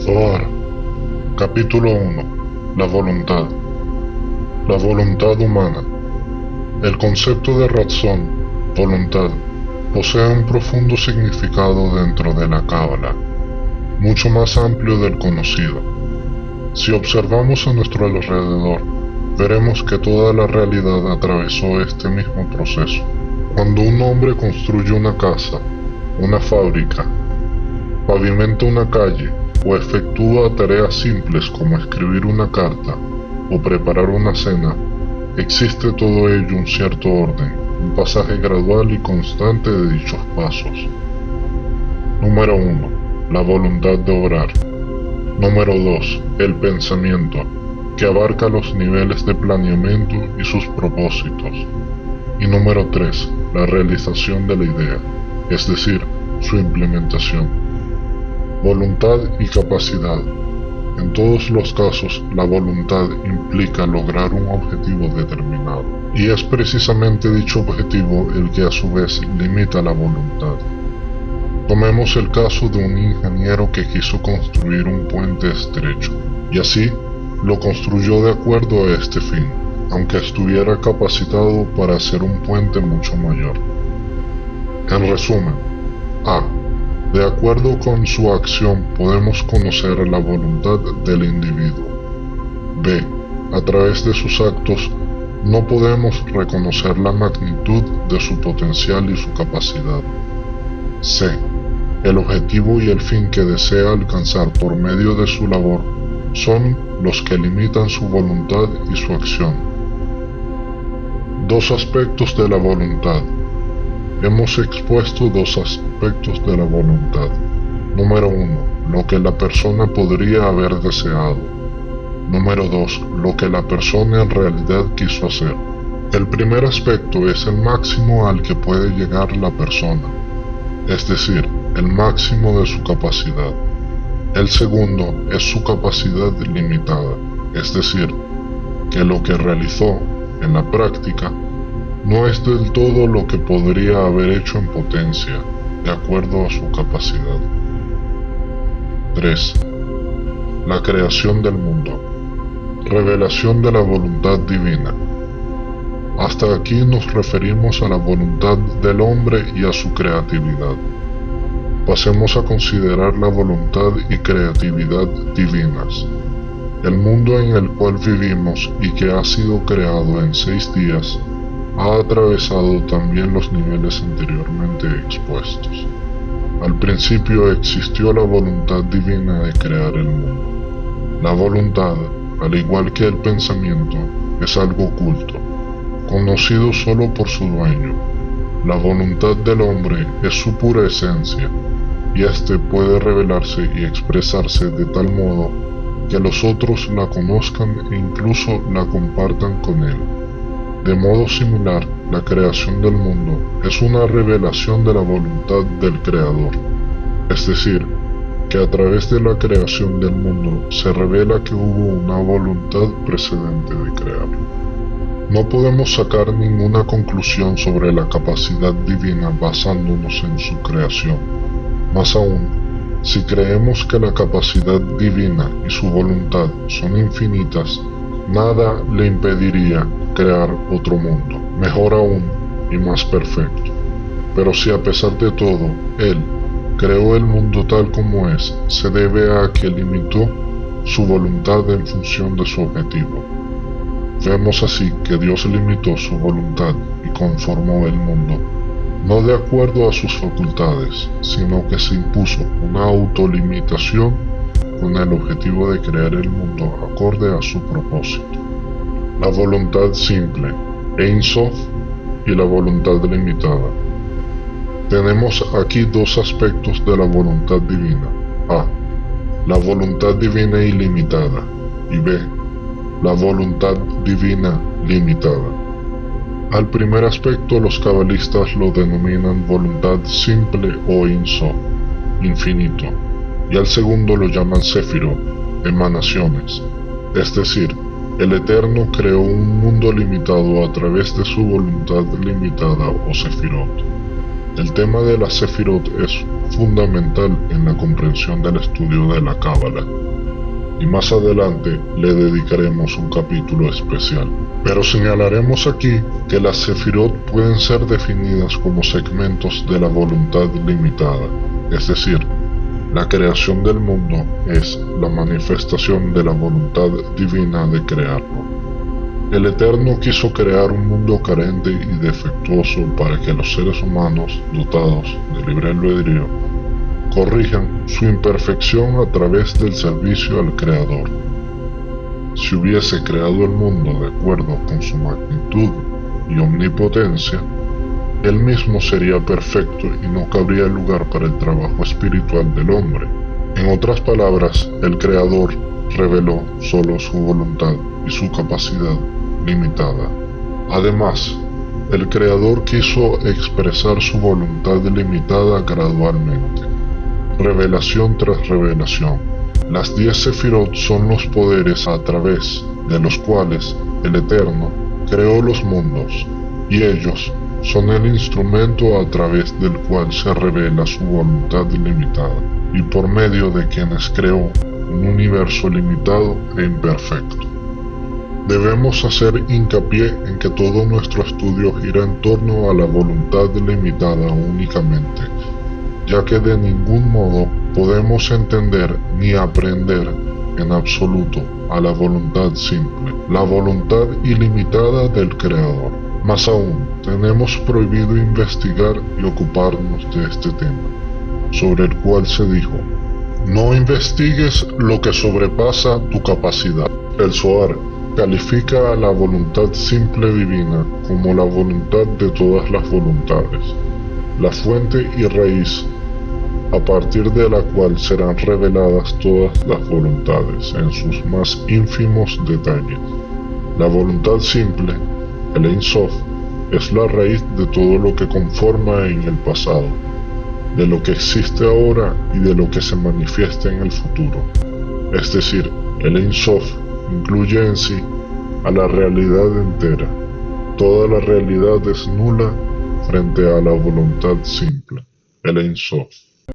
Zohar, capítulo 1. La voluntad. La voluntad humana. El concepto de razón, voluntad, posee un profundo significado dentro de la Cábala, mucho más amplio del conocido. Si observamos a nuestro alrededor, veremos que toda la realidad atravesó este mismo proceso. Cuando un hombre construye una casa, una fábrica, pavimenta una calle o efectúa tareas simples como escribir una carta o preparar una cena, existe todo ello un cierto orden, un pasaje gradual y constante de dichos pasos. Número 1. La voluntad de obrar. Número 2. El pensamiento, que abarca los niveles de planeamiento y sus propósitos. Y número 3. La realización de la idea, es decir, su implementación. Voluntad y capacidad. En todos los casos, la voluntad implica lograr un objetivo determinado, y es precisamente dicho objetivo el que a su vez limita la voluntad. Tomemos el caso de un ingeniero que quiso construir un puente estrecho, y así lo construyó de acuerdo a este fin, aunque estuviera capacitado para hacer un puente mucho mayor. En resumen, A. De acuerdo con su acción podemos conocer la voluntad del individuo. B. A través de sus actos no podemos reconocer la magnitud de su potencial y su capacidad. C. El objetivo y el fin que desea alcanzar por medio de su labor son los que limitan su voluntad y su acción. Dos aspectos de la voluntad. Hemos expuesto dos aspectos de la voluntad. Número 1. Lo que la persona podría haber deseado. Número 2. Lo que la persona en realidad quiso hacer. El primer aspecto es el máximo al que puede llegar la persona, es decir, el máximo de su capacidad. El segundo es su capacidad limitada, es decir, que lo que realizó en la práctica no es del todo lo que podría haber hecho en potencia, de acuerdo a su capacidad. 3. La creación del mundo. Revelación de la voluntad divina. Hasta aquí nos referimos a la voluntad del hombre y a su creatividad. Pasemos a considerar la voluntad y creatividad divinas. El mundo en el cual vivimos y que ha sido creado en 6 días, ha atravesado también los niveles anteriormente expuestos. Al principio existió la voluntad divina de crear el mundo. La voluntad, al igual que el pensamiento, es algo oculto, conocido solo por su dueño. La voluntad del hombre es su pura esencia, y éste puede revelarse y expresarse de tal modo que los otros la conozcan e incluso la compartan con él. De modo similar, la creación del mundo es una revelación de la voluntad del Creador, es decir, que a través de la creación del mundo se revela que hubo una voluntad precedente de crearlo. No podemos sacar ninguna conclusión sobre la capacidad divina basándonos en su creación. Más aún, si creemos que la capacidad divina y su voluntad son infinitas, nada le impediría crear otro mundo, mejor aún y más perfecto. Pero si a pesar de todo, Él creó el mundo tal como es, se debe a que limitó su voluntad en función de su objetivo. Vemos así que Dios limitó su voluntad y conformó el mundo, no de acuerdo a sus facultades, sino que se impuso una autolimitación con el objetivo de crear el mundo acorde a su propósito. La voluntad simple, Ein Sof, y la voluntad limitada. Tenemos aquí dos aspectos de la voluntad divina. A. La voluntad divina ilimitada. Y B. La voluntad divina limitada. Al primer aspecto los cabalistas lo denominan voluntad simple o Ein Sof, infinito, y al segundo lo llaman Sefirot, emanaciones, es decir, el Eterno creó un mundo limitado a través de su voluntad limitada o Sefirot. El tema de la Sefirot es fundamental en la comprensión del estudio de la Cábala, y más adelante le dedicaremos un capítulo especial. Pero señalaremos aquí que las Sefirot pueden ser definidas como segmentos de la voluntad limitada, es decir, la creación del mundo es la manifestación de la voluntad divina de crearlo. El Eterno quiso crear un mundo carente y defectuoso para que los seres humanos, dotados de libre albedrío, corrijan su imperfección a través del servicio al Creador. Si hubiese creado el mundo de acuerdo con su magnitud y omnipotencia, él mismo sería perfecto y no cabría lugar para el trabajo espiritual del hombre. En otras palabras, el Creador reveló solo su voluntad y su capacidad limitada. Además, el Creador quiso expresar su voluntad limitada gradualmente, revelación tras revelación. Las 10 Sefirot son los poderes a través de los cuales el Eterno creó los mundos, y ellos son el instrumento a través del cual se revela su voluntad limitada, y por medio de quienes creó un universo limitado e imperfecto. Debemos hacer hincapié en que todo nuestro estudio gira en torno a la voluntad limitada únicamente, ya que de ningún modo podemos entender ni aprender en absoluto a la voluntad simple, la voluntad ilimitada del Creador. Más aún, tenemos prohibido investigar y ocuparnos de este tema, sobre el cual se dijo: no investigues lo que sobrepasa tu capacidad. El Zohar califica a la voluntad simple divina como la voluntad de todas las voluntades, la fuente y raíz a partir de la cual serán reveladas todas las voluntades en sus más ínfimos detalles. La voluntad simple, el Ein Sof, es la raíz de todo lo que conforma en el pasado, de lo que existe ahora y de lo que se manifiesta en el futuro. Es decir, el Ein Sof incluye en sí a la realidad entera. Toda la realidad es nula frente a la voluntad simple, el Ein Sof.